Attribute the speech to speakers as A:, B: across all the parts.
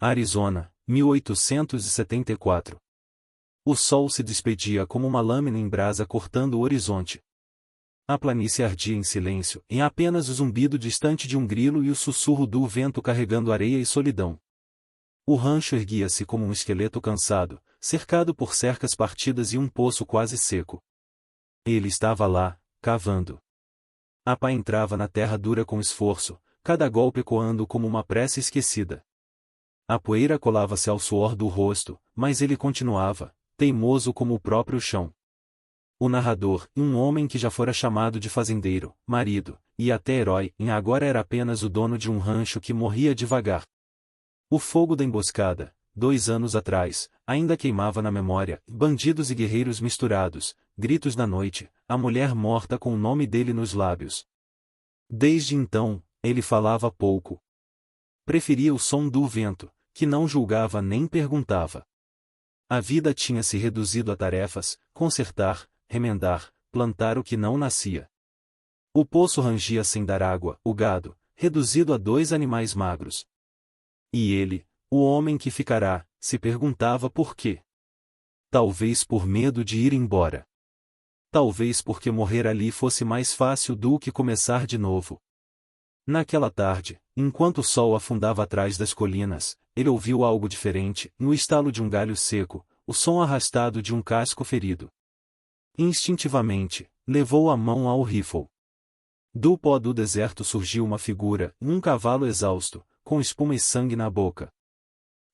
A: Arizona, 1874. O sol se despedia como uma lâmina em brasa cortando o horizonte. A planície ardia em silêncio, em apenas o zumbido distante de um grilo e o sussurro do vento carregando areia e solidão. O rancho erguia-se como um esqueleto cansado, cercado por cercas partidas e um poço quase seco. Ele estava lá, cavando. A pá entrava na terra dura com esforço, cada golpe ecoando como uma prece esquecida. A poeira colava-se ao suor do rosto, mas ele continuava, teimoso como o próprio chão. O narrador, um homem que já fora chamado de fazendeiro, marido, e até herói, agora era apenas o dono de um rancho que morria devagar. O fogo da emboscada, 2 anos atrás, ainda queimava na memória, bandidos e guerreiros misturados, gritos da noite, a mulher morta com o nome dele nos lábios. Desde então, ele falava pouco. Preferia o som do vento, que não julgava nem perguntava. A vida tinha se reduzido a tarefas: consertar, remendar, plantar o que não nascia. O poço rangia sem dar água, o gado, reduzido a 2 animais magros. E ele, o homem que ficará, se perguntava por quê. Talvez por medo de ir embora. Talvez porque morrer ali fosse mais fácil do que começar de novo. Naquela tarde, enquanto o sol afundava atrás das colinas, ele ouviu algo diferente, no estalo de um galho seco, o som arrastado de um casco ferido. Instintivamente, levou a mão ao rifle. Do pó do deserto surgiu uma figura, um cavalo exausto, com espuma e sangue na boca.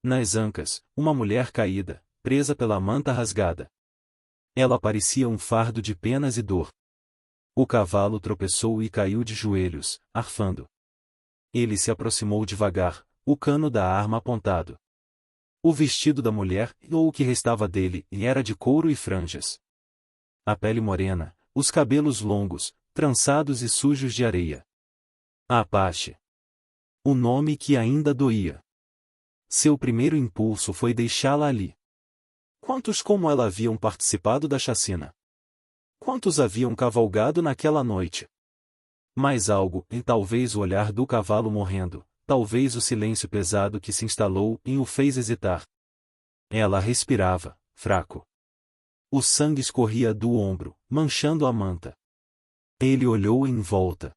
A: Nas ancas, uma mulher caída, presa pela manta rasgada. Ela parecia um fardo de penas e dor. O cavalo tropeçou e caiu de joelhos, arfando. Ele se aproximou devagar, o cano da arma apontado. O vestido da mulher, ou o que restava dele, era de couro e franjas. A pele morena, os cabelos longos, trançados e sujos de areia. Apache. O nome que ainda doía. Seu primeiro impulso foi deixá-la ali. Quantos como ela haviam participado da chacina? Quantos haviam cavalgado naquela noite? Mais algo, e talvez o olhar do cavalo morrendo, talvez o silêncio pesado que se instalou o fez hesitar. Ela respirava, fraco. O sangue escorria do ombro, manchando a manta. Ele olhou em volta.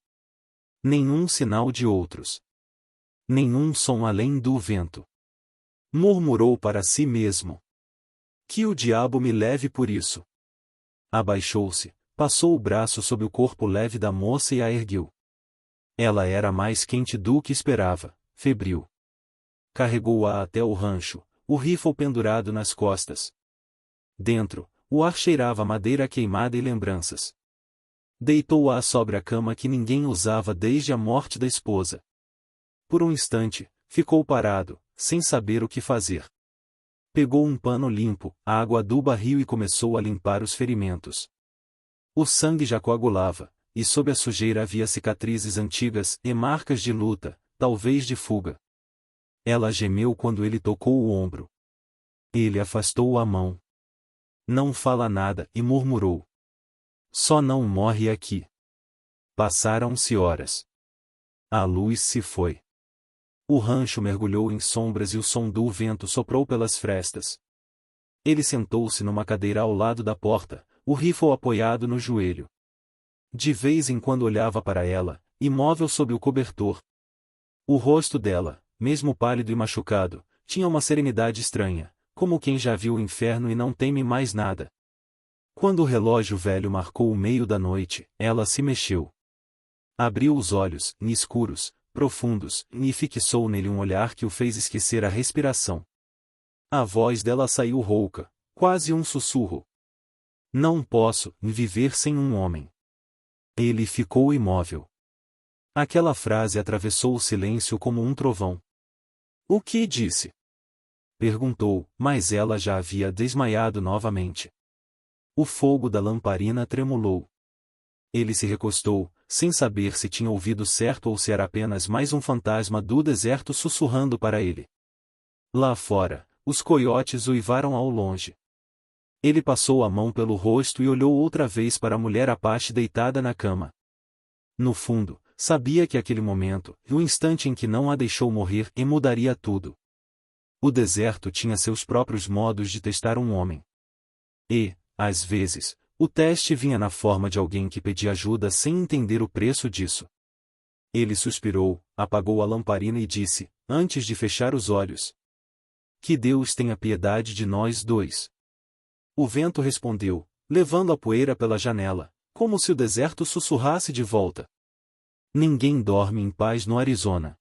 A: Nenhum sinal de outros. Nenhum som além do vento. Murmurou para si mesmo. Que o diabo me leve por isso. Abaixou-se, passou o braço sob o corpo leve da moça e a ergueu. Ela era mais quente do que esperava, febril. Carregou-a até o rancho, o rifle pendurado nas costas. Dentro, o ar cheirava madeira queimada e lembranças. Deitou-a sobre a cama que ninguém usava desde a morte da esposa. Por um instante, ficou parado, sem saber o que fazer. Pegou um pano limpo, a água do barril e começou a limpar os ferimentos. O sangue já coagulava, e sob a sujeira havia cicatrizes antigas e marcas de luta, talvez de fuga. Ela gemeu quando ele tocou o ombro. Ele afastou a mão. Não fala nada, e murmurou. Só não morre aqui. Passaram-se horas. A luz se foi. O rancho mergulhou em sombras e o som do vento soprou pelas frestas. Ele sentou-se numa cadeira ao lado da porta, o rifle apoiado no joelho. De vez em quando olhava para ela, imóvel sob o cobertor. O rosto dela, mesmo pálido e machucado, tinha uma serenidade estranha, como quem já viu o inferno e não teme mais nada. Quando o relógio velho marcou o meio da noite, ela se mexeu. Abriu os olhos, escuros, profundos, e fixou nele um olhar que o fez esquecer a respiração. A voz dela saiu rouca, quase um sussurro. Não posso viver sem um homem. Ele ficou imóvel. Aquela frase atravessou o silêncio como um trovão. O que disse? Perguntou, mas ela já havia desmaiado novamente. O fogo da lamparina tremulou. Ele se recostou, sem saber se tinha ouvido certo ou se era apenas mais um fantasma do deserto sussurrando para ele. Lá fora, os coiotes uivaram ao longe. Ele passou a mão pelo rosto e olhou outra vez para a mulher Apache deitada na cama. No fundo, sabia que aquele momento, o instante em que não a deixou morrer, mudaria tudo. O deserto tinha seus próprios modos de testar um homem. E, às vezes, o teste vinha na forma de alguém que pedia ajuda sem entender o preço disso. Ele suspirou, apagou a lamparina e disse, antes de fechar os olhos: que Deus tenha piedade de nós dois. O vento respondeu, levando a poeira pela janela, como se o deserto sussurrasse de volta. Ninguém dorme em paz no Arizona.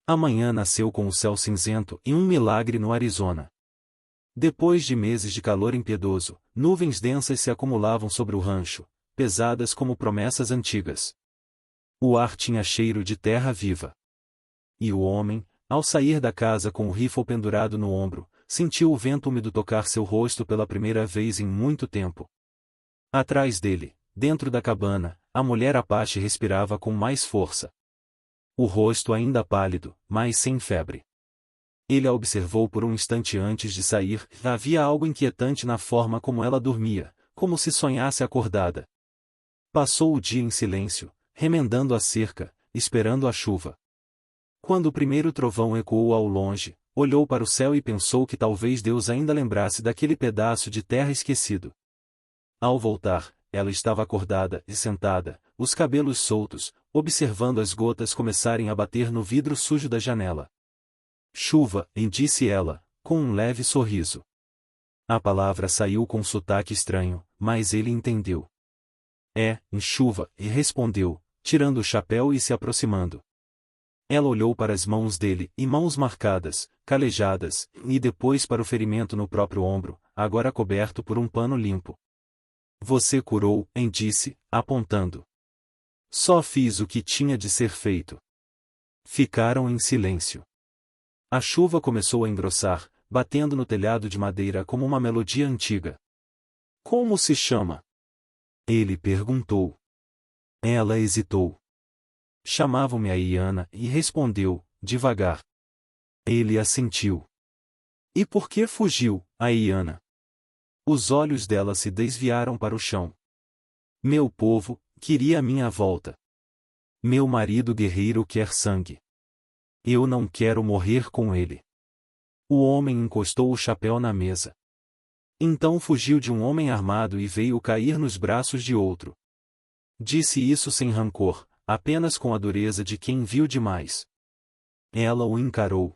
A: Amanhã nasceu com o céu cinzento e um milagre no Arizona. Depois de meses de calor impiedoso, nuvens densas se acumulavam sobre o rancho, pesadas como promessas antigas. O ar tinha cheiro de terra viva. E o homem, ao sair da casa com o rifle pendurado no ombro, sentiu o vento úmido tocar seu rosto pela primeira vez em muito tempo. Atrás dele, dentro da cabana, a mulher Apache respirava com mais força. O rosto ainda pálido, mas sem febre. Ele a observou por um instante antes de sair, e havia algo inquietante na forma como ela dormia, como se sonhasse acordada. Passou o dia em silêncio, remendando a cerca, esperando a chuva. Quando o primeiro trovão ecoou ao longe, olhou para o céu e pensou que talvez Deus ainda lembrasse daquele pedaço de terra esquecido. Ao voltar, ela estava acordada e sentada, os cabelos soltos, observando as gotas começarem a bater no vidro sujo da janela. Chuva, disse ela, com um leve sorriso. A palavra saiu com sotaque estranho, mas ele entendeu. Chuva, e respondeu, tirando o chapéu e se aproximando. Ela olhou para as mãos dele, e mãos marcadas, calejadas, e depois para o ferimento no próprio ombro, agora coberto por um pano limpo. Você curou, disse, apontando. Só fiz o que tinha de ser feito. Ficaram em silêncio. A chuva começou a engrossar, batendo no telhado de madeira como uma melodia antiga. Como se chama? Ele perguntou. Ela hesitou. Chamavam-me a Iana, e respondeu, devagar. Ele assentiu. E por que fugiu, a Iana? Os olhos dela se desviaram para o chão. Meu povo, queria a minha volta. Meu marido guerreiro quer sangue. Eu não quero morrer com ele. O homem encostou o chapéu na mesa. Então fugiu de um homem armado e veio cair nos braços de outro. Disse isso sem rancor, apenas com a dureza de quem viu demais. Ela o encarou.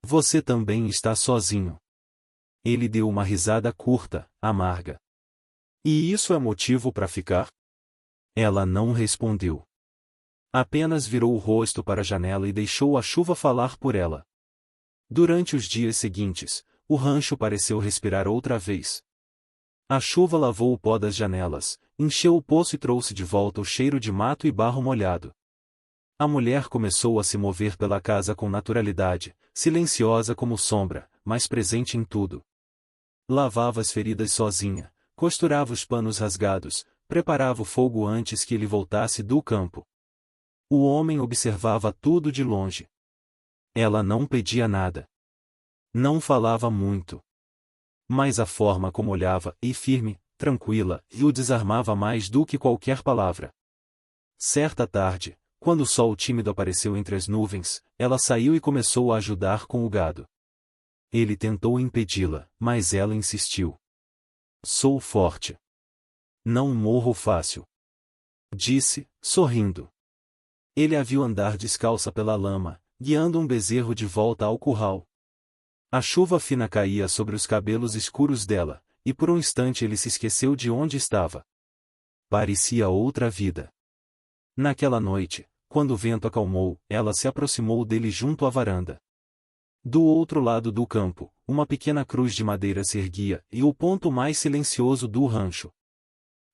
A: Você também está sozinho. Ele deu uma risada curta, amarga. E isso é motivo para ficar? Ela não respondeu. Apenas virou o rosto para a janela e deixou a chuva falar por ela. Durante os dias seguintes, o rancho pareceu respirar outra vez. A chuva lavou o pó das janelas, encheu o poço e trouxe de volta o cheiro de mato e barro molhado. A mulher começou a se mover pela casa com naturalidade, silenciosa como sombra, mas presente em tudo. Lavava as feridas sozinha, costurava os panos rasgados, preparava o fogo antes que ele voltasse do campo. O homem observava tudo de longe. Ela não pedia nada. Não falava muito. Mas a forma como olhava, e firme, tranquila, e o desarmava mais do que qualquer palavra. Certa tarde, quando o sol tímido apareceu entre as nuvens, ela saiu e começou a ajudar com o gado. Ele tentou impedi-la, mas ela insistiu. Sou forte. Não morro fácil. Disse, sorrindo. Ele a viu andar descalça pela lama, guiando um bezerro de volta ao curral. A chuva fina caía sobre os cabelos escuros dela, e por um instante ele se esqueceu de onde estava. Parecia outra vida. Naquela noite, quando o vento acalmou, ela se aproximou dele junto à varanda. Do outro lado do campo, uma pequena cruz de madeira se erguia, e o ponto mais silencioso do rancho.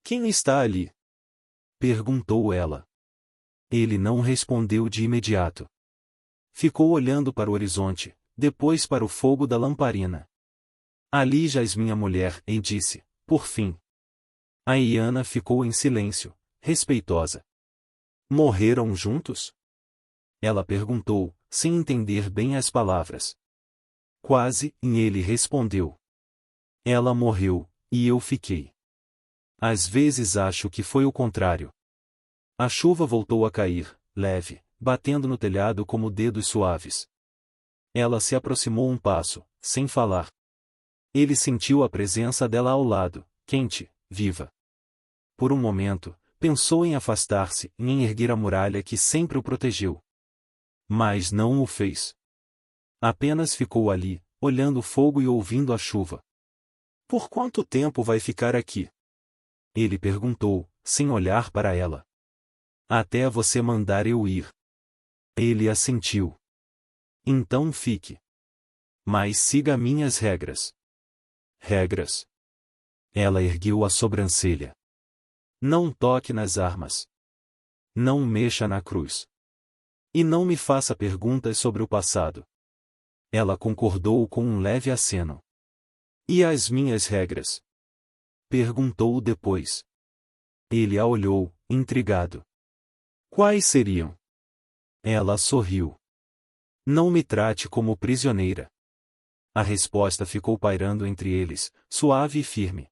A: Quem está ali? Perguntou ela. Ele não respondeu de imediato. Ficou olhando para o horizonte, depois para o fogo da lamparina. Ali jaz minha mulher, disse, por fim. A Iana ficou em silêncio, respeitosa. Morreram juntos? Ela perguntou, sem entender bem as palavras. Quase, e ele respondeu. Ela morreu, e eu fiquei. Às vezes acho que foi o contrário. A chuva voltou a cair, leve, batendo no telhado como dedos suaves. Ela se aproximou um passo, sem falar. Ele sentiu a presença dela ao lado, quente, viva. Por um momento, pensou em afastar-se e em erguer a muralha que sempre o protegeu. Mas não o fez. Apenas ficou ali, olhando o fogo e ouvindo a chuva. Por quanto tempo vai ficar aqui? Ele perguntou, sem olhar para ela. Até você mandar eu ir. Ele assentiu. Então fique. Mas siga minhas regras. Regras? Ela ergueu a sobrancelha. Não toque nas armas. Não mexa na cruz. E não me faça perguntas sobre o passado. Ela concordou com um leve aceno. E as minhas regras? Perguntou depois. Ele a olhou, intrigado. Quais seriam? Ela sorriu. Não me trate como prisioneira. A resposta ficou pairando entre eles, suave e firme.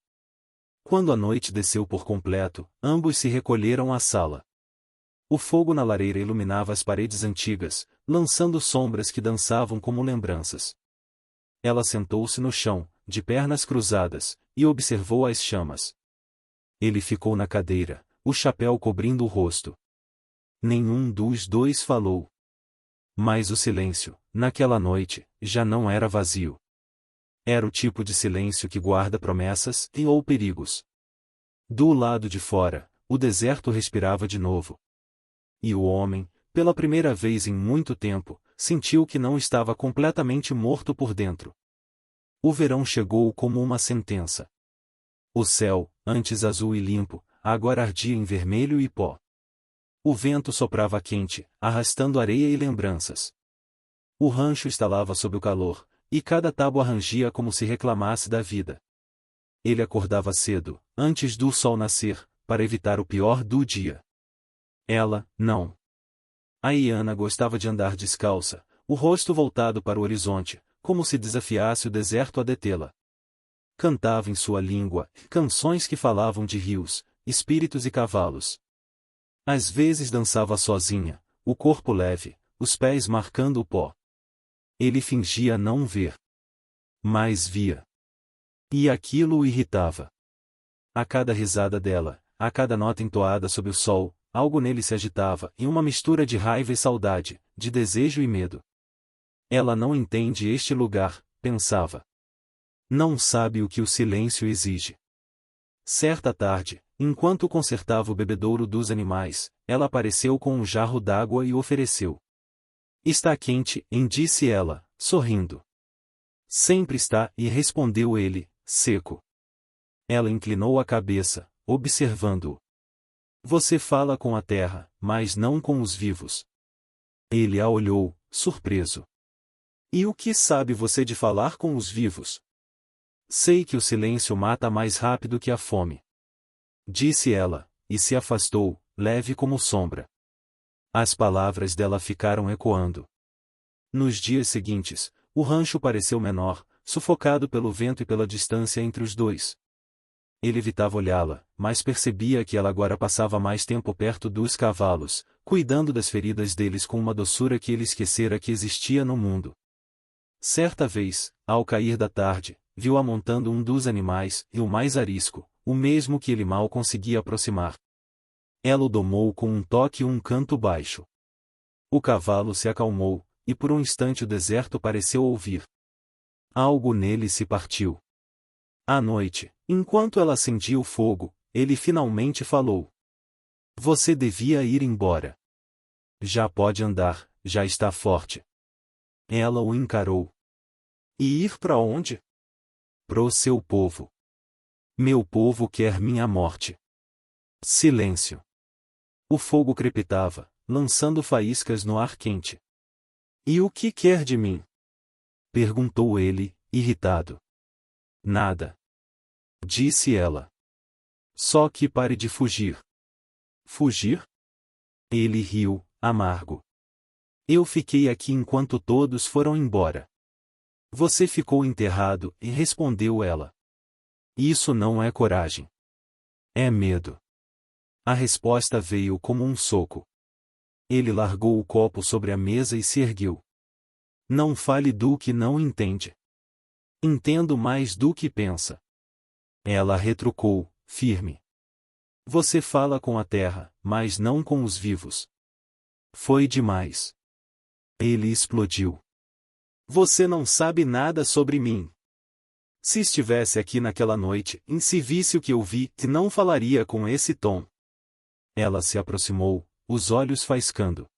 A: Quando a noite desceu por completo, ambos se recolheram à sala. O fogo na lareira iluminava as paredes antigas, lançando sombras que dançavam como lembranças. Ela sentou-se no chão, de pernas cruzadas, e observou as chamas. Ele ficou na cadeira, o chapéu cobrindo o rosto. Nenhum dos dois falou. Mas o silêncio, naquela noite, já não era vazio. Era o tipo de silêncio que guarda promessas e ou perigos. Do lado de fora, o deserto respirava de novo. E o homem, pela primeira vez em muito tempo, sentiu que não estava completamente morto por dentro. O verão chegou como uma sentença. O céu, antes azul e limpo, agora ardia em vermelho e pó. O vento soprava quente, arrastando areia e lembranças. O rancho estalava sob o calor, e cada tábua rangia como se reclamasse da vida. Ele acordava cedo, antes do sol nascer, para evitar o pior do dia. Ela, não. A Iana gostava de andar descalça, o rosto voltado para o horizonte, como se desafiasse o deserto a detê-la. Cantava em sua língua, canções que falavam de rios, espíritos e cavalos. Às vezes dançava sozinha, o corpo leve, os pés marcando o pó. Ele fingia não ver. Mas via. E aquilo o irritava. A cada risada dela, a cada nota entoada sob o sol, algo nele se agitava, em uma mistura de raiva e saudade, de desejo e medo. Ela não entende este lugar, pensava. Não sabe o que o silêncio exige. Certa tarde, enquanto consertava o bebedouro dos animais, ela apareceu com um jarro d'água e ofereceu. Está quente, disse ela, sorrindo. Sempre está, e respondeu ele, seco. Ela inclinou a cabeça, observando-o. Você fala com a terra, mas não com os vivos. Ele a olhou, surpreso. E o que sabe você de falar com os vivos? Sei que o silêncio mata mais rápido que a fome. Disse ela, e se afastou, leve como sombra. As palavras dela ficaram ecoando. Nos dias seguintes, o rancho pareceu menor, sufocado pelo vento e pela distância entre os dois. Ele evitava olhá-la, mas percebia que ela agora passava mais tempo perto dos cavalos, cuidando das feridas deles com uma doçura que ele esquecera que existia no mundo. Certa vez, ao cair da tarde, viu-a montando um dos animais, e o mais arisco, o mesmo que ele mal conseguia aproximar. Ela o domou com um toque e um canto baixo. O cavalo se acalmou, e por um instante o deserto pareceu ouvir. Algo nele se partiu. À noite, enquanto ela acendia o fogo, ele finalmente falou. Você devia ir embora. Já pode andar, já está forte. Ela o encarou. E ir para onde? Pro seu povo. Meu povo quer minha morte. Silêncio. O fogo crepitava, lançando faíscas no ar quente. E o que quer de mim? Perguntou ele, irritado. Nada. Disse ela. Só que pare de fugir. Fugir? Ele riu, amargo. Eu fiquei aqui enquanto todos foram embora. Você ficou enterrado, e respondeu ela. Isso não é coragem. É medo. A resposta veio como um soco. Ele largou o copo sobre a mesa e se ergueu. Não fale do que não entende. Entendo mais do que pensa. Ela retrucou, firme. Você fala com a terra, mas não com os vivos. Foi demais. Ele explodiu. Você não sabe nada sobre mim. Se estivesse aqui naquela noite, e se visse o que eu vi, não falaria com esse tom. Ela se aproximou, os olhos faiscando.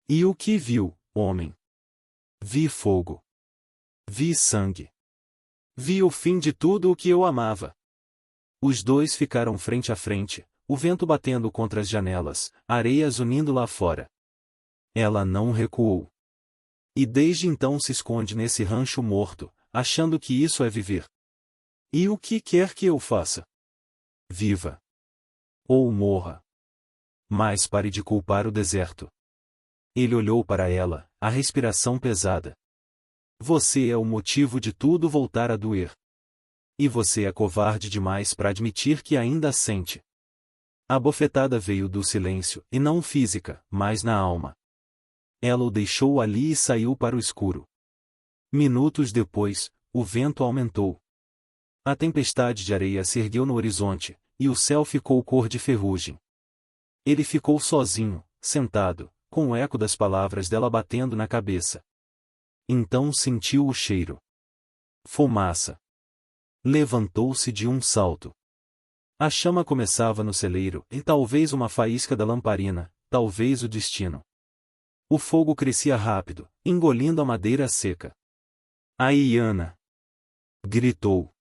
A: E o que viu, homem? Vi fogo. Vi sangue. Vi o fim de tudo o que eu amava. Os dois ficaram frente a frente, o vento batendo contra as janelas, areias unindo lá fora. Ela não recuou. E desde então se esconde nesse rancho morto, achando que isso é viver. E o que quer que eu faça? Viva. Ou morra. Mas pare de culpar o deserto. Ele olhou para ela, a respiração pesada. Você é o motivo de tudo voltar a doer. E você é covarde demais para admitir que ainda sente. A bofetada veio do silêncio, e não física, mas na alma. Ela o deixou ali e saiu para o escuro. Minutos depois, o vento aumentou. A tempestade de areia se ergueu no horizonte, e o céu ficou cor de ferrugem. Ele ficou sozinho, sentado, com o eco das palavras dela batendo na cabeça. Então sentiu o cheiro. Fumaça. Levantou-se de um salto. A chama começava no celeiro, e talvez uma faísca da lamparina, talvez o destino. O fogo crescia rápido, engolindo a madeira seca. A Iana! Gritou.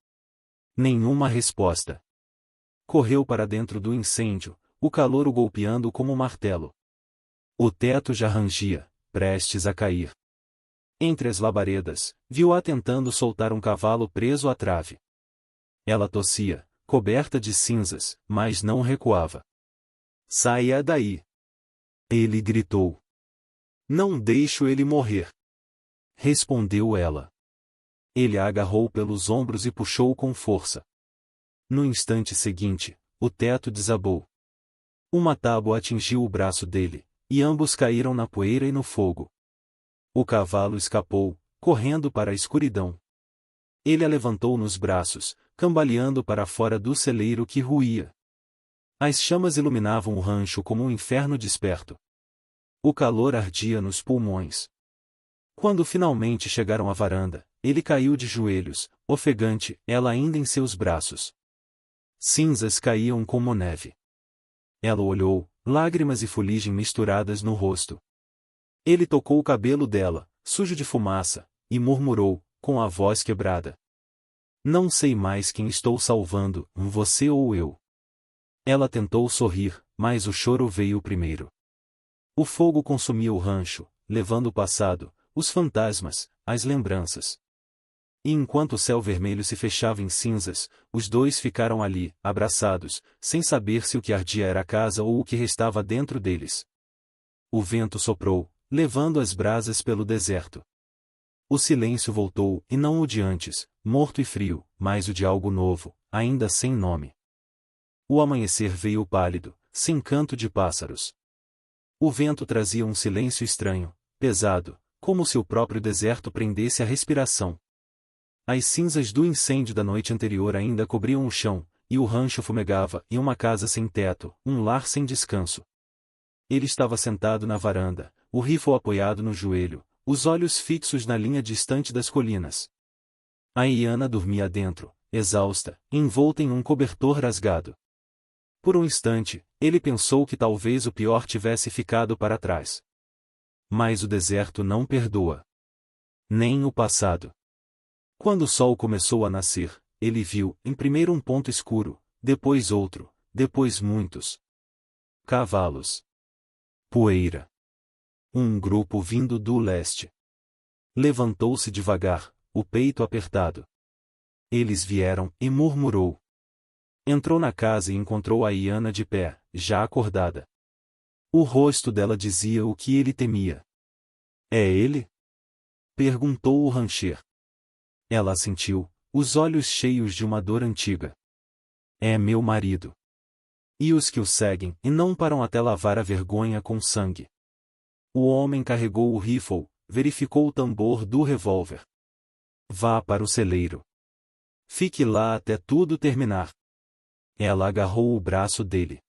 A: Nenhuma resposta. Correu para dentro do incêndio, o calor o golpeando como um martelo. O teto já rangia, prestes a cair. Entre as labaredas, viu-a tentando soltar um cavalo preso à trave. Ela tossia, coberta de cinzas, mas não recuava. Saia daí! Ele gritou. Não deixo ele morrer. Respondeu ela. Ele a agarrou pelos ombros e puxou com força. No instante seguinte, o teto desabou. Uma tábua atingiu o braço dele, e ambos caíram na poeira e no fogo. O cavalo escapou, correndo para a escuridão. Ele a levantou nos braços, cambaleando para fora do celeiro que ruía. As chamas iluminavam o rancho como um inferno desperto. O calor ardia nos pulmões. Quando finalmente chegaram à varanda, ele caiu de joelhos, ofegante, ela ainda em seus braços. Cinzas caíam como neve. Ela o olhou, lágrimas e fuligem misturadas no rosto. Ele tocou o cabelo dela, sujo de fumaça, e murmurou, com a voz quebrada. Não sei mais quem estou salvando, você ou eu. Ela tentou sorrir, mas o choro veio primeiro. O fogo consumia o rancho, levando o passado, os fantasmas, as lembranças. E enquanto o céu vermelho se fechava em cinzas, os dois ficaram ali, abraçados, sem saber se o que ardia era a casa ou o que restava dentro deles. O vento soprou, levando as brasas pelo deserto. O silêncio voltou, e não o de antes, morto e frio, mas o de algo novo, ainda sem nome. O amanhecer veio pálido, sem canto de pássaros. O vento trazia um silêncio estranho, pesado, como se o próprio deserto prendesse a respiração. As cinzas do incêndio da noite anterior ainda cobriam o chão, e o rancho fumegava, e uma casa sem teto, um lar sem descanso. Ele estava sentado na varanda, o rifle apoiado no joelho, os olhos fixos na linha distante das colinas. A Iana dormia dentro, exausta, envolta em um cobertor rasgado. Por um instante, ele pensou que talvez o pior tivesse ficado para trás. Mas o deserto não perdoa. Nem o passado. Quando o sol começou a nascer, ele viu, em primeiro um ponto escuro, depois outro, depois muitos. Cavalos. Poeira. Um grupo vindo do leste. Levantou-se devagar, o peito apertado. Eles vieram, e murmurou. Entrou na casa e encontrou a Iana de pé, já acordada. O rosto dela dizia o que ele temia. É ele? Perguntou o rancher. Ela assentiu, os olhos cheios de uma dor antiga. É meu marido. E os que o seguem, e não param até lavar a vergonha com sangue. O homem carregou o rifle, verificou o tambor do revólver. Vá para o celeiro. Fique lá até tudo terminar. Ela agarrou o braço dele.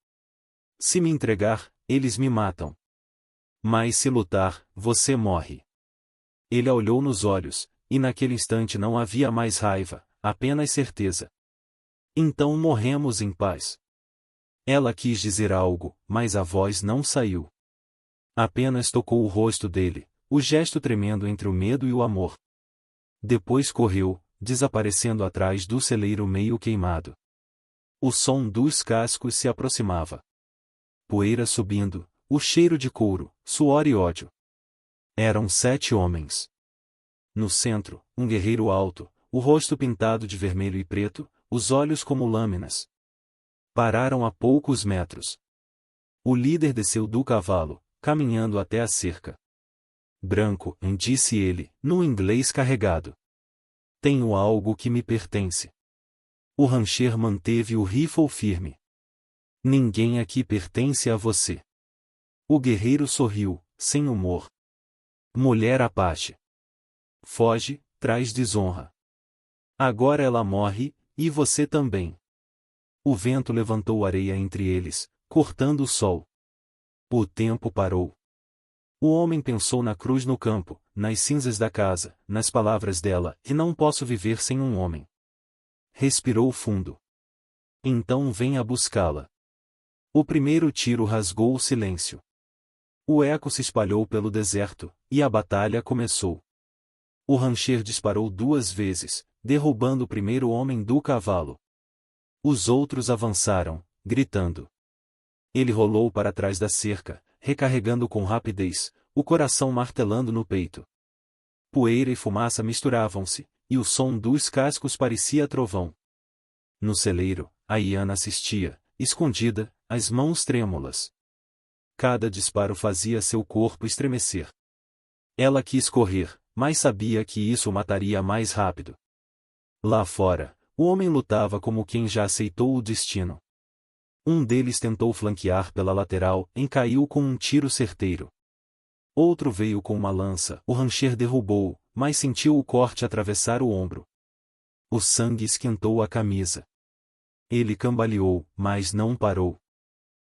A: Se me entregar, eles me matam. Mas se lutar, você morre. Ele a olhou nos olhos, e naquele instante não havia mais raiva, apenas certeza. Então morremos em paz. Ela quis dizer algo, mas a voz não saiu. Apenas tocou o rosto dele, o gesto tremendo entre o medo e o amor. Depois correu, desaparecendo atrás do celeiro meio queimado. O som dos cascos se aproximava. Poeira subindo, o cheiro de couro, suor e ódio. Eram 7 homens. No centro, um guerreiro alto, o rosto pintado de vermelho e preto, os olhos como lâminas. Pararam a poucos metros. O líder desceu do cavalo, caminhando até a cerca. Branco, disse ele, num inglês carregado. Tenho algo que me pertence. O rancher manteve o rifle firme. Ninguém aqui pertence a você. O guerreiro sorriu, sem humor. Mulher Apache. Foge, traz desonra. Agora ela morre, e você também. O vento levantou areia entre eles, cortando o sol. O tempo parou. O homem pensou na cruz no campo, nas cinzas da casa, nas palavras dela, e não posso viver sem um homem. Respirou fundo. Então venha buscá-la. O primeiro tiro rasgou o silêncio. O eco se espalhou pelo deserto, e a batalha começou. O rancher disparou 2 vezes, derrubando o primeiro homem do cavalo. Os outros avançaram, gritando. Ele rolou para trás da cerca, recarregando com rapidez, o coração martelando no peito. Poeira e fumaça misturavam-se, e o som dos cascos parecia trovão. No celeiro, a Iana assistia, escondida, as mãos trêmulas. Cada disparo fazia seu corpo estremecer. Ela quis correr, mas sabia que isso o mataria mais rápido. Lá fora, o homem lutava como quem já aceitou o destino. Um deles tentou flanquear pela lateral e caiu com um tiro certeiro. Outro veio com uma lança, o rancher derrubou, mas sentiu o corte atravessar o ombro. O sangue esquentou a camisa. Ele cambaleou, mas não parou.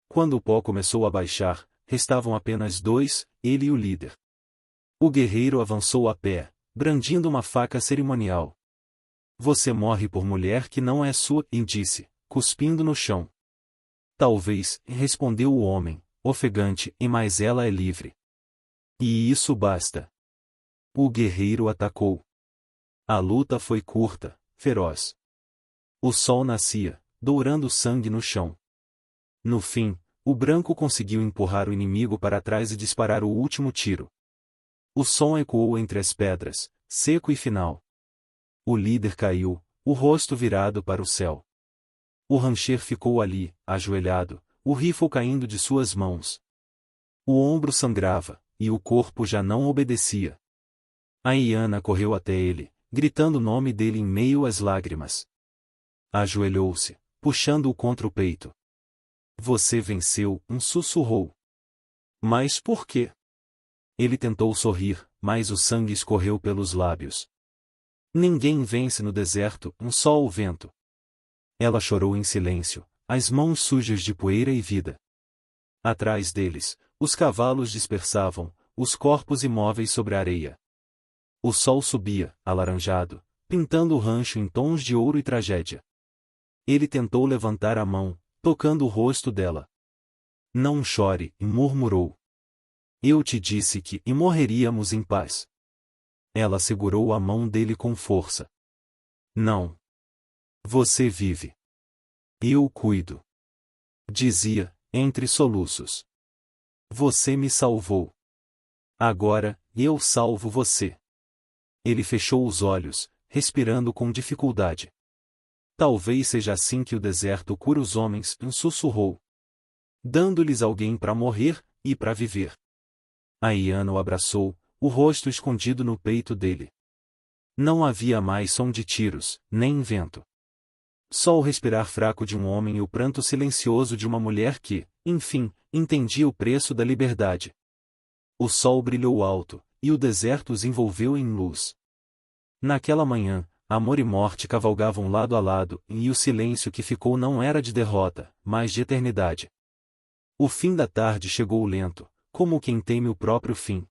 A: Quando o pó começou a baixar, restavam apenas 2, ele e o líder. O guerreiro avançou a pé, brandindo uma faca cerimonial. Você morre por mulher que não é sua, disse, cuspindo no chão. Talvez, respondeu o homem, ofegante, mas ela é livre. E isso basta. O guerreiro atacou. A luta foi curta, feroz. O sol nascia, dourando sangue no chão. No fim, o branco conseguiu empurrar o inimigo para trás e disparar o último tiro. O som ecoou entre as pedras, seco e final. O líder caiu, o rosto virado para o céu. O rancher ficou ali, ajoelhado, o rifle caindo de suas mãos. O ombro sangrava, e o corpo já não obedecia. A Iana correu até ele, gritando o nome dele em meio às lágrimas. Ajoelhou-se, puxando-o contra o peito. Você venceu, sussurrou. Mas por quê? Ele tentou sorrir, mas o sangue escorreu pelos lábios. Ninguém vence no deserto, só o vento. Ela chorou em silêncio, as mãos sujas de poeira e vida. Atrás deles, os cavalos dispersavam, os corpos imóveis sobre a areia. O sol subia, alaranjado, pintando o rancho em tons de ouro e tragédia. Ele tentou levantar a mão, tocando o rosto dela. Não chore, murmurou. Eu te disse que morreríamos em paz. Ela segurou a mão dele com força. Não. Você vive. Eu cuido. Dizia, entre soluços. Você me salvou. Agora, eu salvo você. Ele fechou os olhos, respirando com dificuldade. Talvez seja assim que o deserto cura os homens, sussurrou. Dando-lhes alguém para morrer, e para viver. A Iana o abraçou, o rosto escondido no peito dele. Não havia mais som de tiros, nem vento. Só o respirar fraco de um homem e o pranto silencioso de uma mulher que, enfim, entendia o preço da liberdade. O sol brilhou alto, e o deserto os envolveu em luz. Naquela manhã, amor e morte cavalgavam lado a lado, e o silêncio que ficou não era de derrota, mas de eternidade. O fim da tarde chegou lento, como quem teme o próprio fim.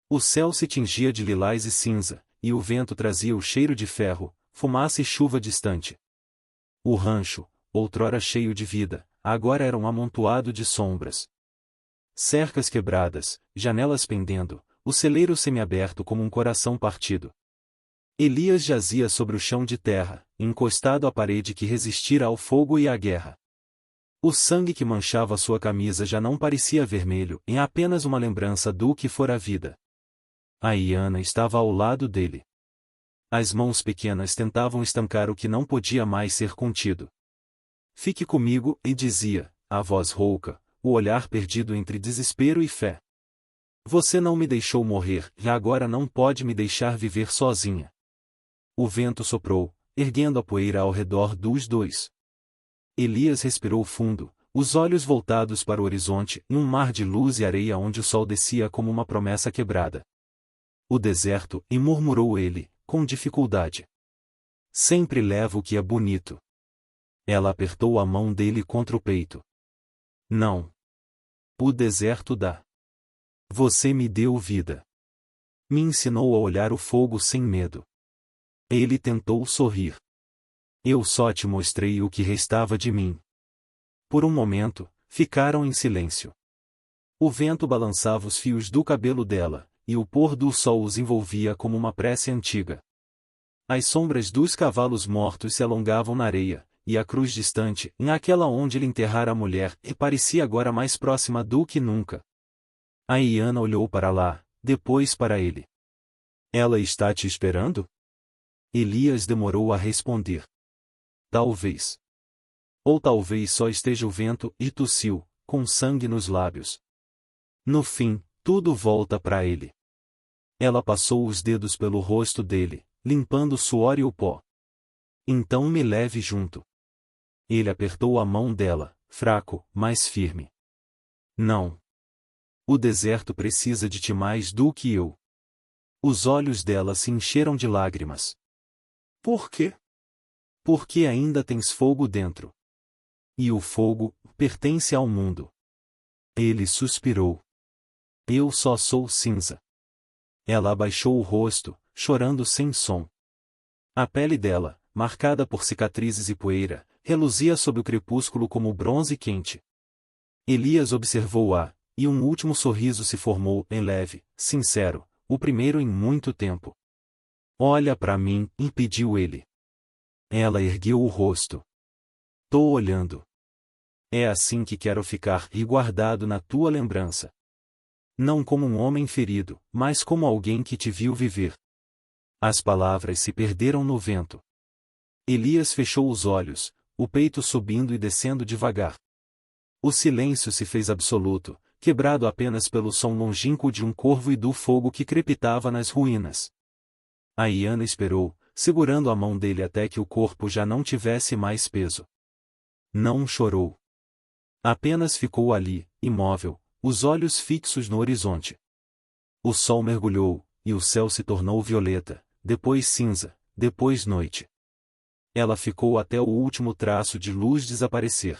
A: O céu se tingia de lilás e cinza, e o vento trazia o cheiro de ferro, fumaça e chuva distante. O rancho, outrora cheio de vida, agora era um amontoado de sombras. Cercas quebradas, janelas pendendo, o celeiro semiaberto como um coração partido. Elias jazia sobre o chão de terra, encostado à parede que resistira ao fogo e à guerra. O sangue que manchava sua camisa já não parecia vermelho, em apenas uma lembrança do que fora a vida. A Iana estava ao lado dele. As mãos pequenas tentavam estancar o que não podia mais ser contido. Fique comigo, e dizia, a voz rouca, o olhar perdido entre desespero e fé. Você não me deixou morrer, e agora não pode me deixar viver sozinha. O vento soprou, erguendo a poeira ao redor dos dois. Elias respirou fundo, os olhos voltados para o horizonte, em um mar de luz e areia onde o sol descia como uma promessa quebrada. O deserto, e murmurou ele, com dificuldade. Sempre leva o que é bonito. Ela apertou a mão dele contra o peito. Não. O deserto dá. Você me deu vida. Me ensinou a olhar o fogo sem medo. Ele tentou sorrir. Eu só te mostrei o que restava de mim. Por um momento, ficaram em silêncio. O vento balançava os fios do cabelo dela, e o pôr do sol os envolvia como uma prece antiga. As sombras dos cavalos mortos se alongavam na areia, e a cruz distante, naquela onde ele enterrara a mulher, parecia agora mais próxima do que nunca. A Iana olhou para lá, depois para ele. Ela está te esperando? Elias demorou a responder. Talvez. Ou talvez só esteja o vento, e tossiu, com sangue nos lábios. No fim, tudo volta para ele. Ela passou os dedos pelo rosto dele, limpando o suor e o pó. Então me leve junto. Ele apertou a mão dela, fraco, mas firme. Não. O deserto precisa de ti mais do que eu. Os olhos dela se encheram de lágrimas. Por quê? Porque ainda tens fogo dentro. E o fogo pertence ao mundo. Ele suspirou. Eu só sou cinza. Ela abaixou o rosto, chorando sem som. A pele dela, marcada por cicatrizes e poeira, reluzia sob o crepúsculo como bronze quente. Elias observou-a, e um último sorriso se formou, em leve, sincero, o primeiro em muito tempo. Olha para mim, impediu ele. Ela ergueu o rosto. Tô olhando. É assim que quero ficar e guardado na tua lembrança. Não como um homem ferido, mas como alguém que te viu viver. As palavras se perderam no vento. Elias fechou os olhos, o peito subindo e descendo devagar. O silêncio se fez absoluto, quebrado apenas pelo som longínquo de um corvo e do fogo que crepitava nas ruínas. A Iana esperou, segurando a mão dele até que o corpo já não tivesse mais peso. Não chorou. Apenas ficou ali, imóvel, os olhos fixos no horizonte. O sol mergulhou, e o céu se tornou violeta, depois cinza, depois noite. Ela ficou até o último traço de luz desaparecer.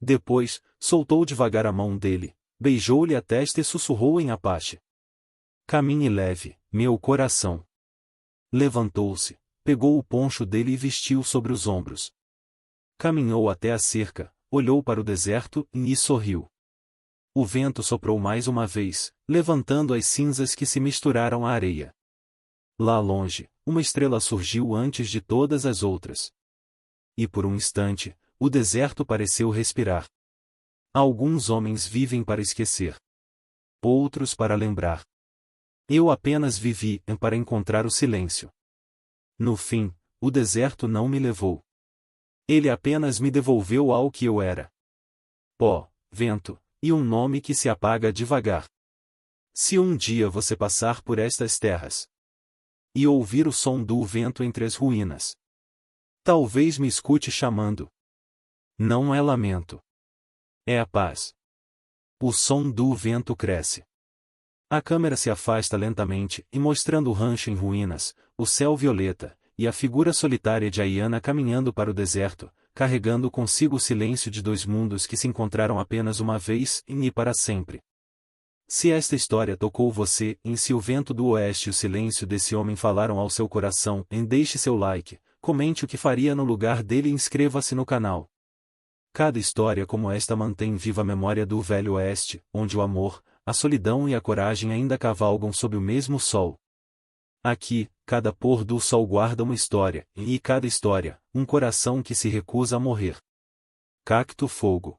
A: Depois, soltou devagar a mão dele, beijou-lhe a testa e sussurrou em Apache. Caminhe leve, meu coração. Levantou-se, pegou o poncho dele e vestiu sobre os ombros. Caminhou até a cerca, olhou para o deserto e sorriu. O vento soprou mais uma vez, levantando as cinzas que se misturaram à areia. Lá longe, uma estrela surgiu antes de todas as outras. E por um instante, o deserto pareceu respirar. Alguns homens vivem para esquecer. Outros para lembrar. Eu apenas vivi para encontrar o silêncio. No fim, o deserto não me levou. Ele apenas me devolveu ao que eu era. Pó, vento, e um nome que se apaga devagar. Se um dia você passar por estas terras e ouvir o som do vento entre as ruínas, talvez me escute chamando. Não é lamento. É a paz. O som do vento cresce. A câmera se afasta lentamente e mostrando o rancho em ruínas, o céu violeta, e a figura solitária de Ayana caminhando para o deserto, carregando consigo o silêncio de dois mundos que se encontraram apenas uma vez e para sempre. Se esta história tocou você, em Se o Vento do Oeste e o silêncio desse homem falaram ao seu coração, deixe seu like, comente o que faria no lugar dele e inscreva-se no canal. Cada história como esta mantém viva a memória do Velho Oeste, onde o amor, a solidão e a coragem ainda cavalgam sob o mesmo sol. Aqui, cada pôr do sol guarda uma história, e cada história, um coração que se recusa a morrer. Cacto Fogo.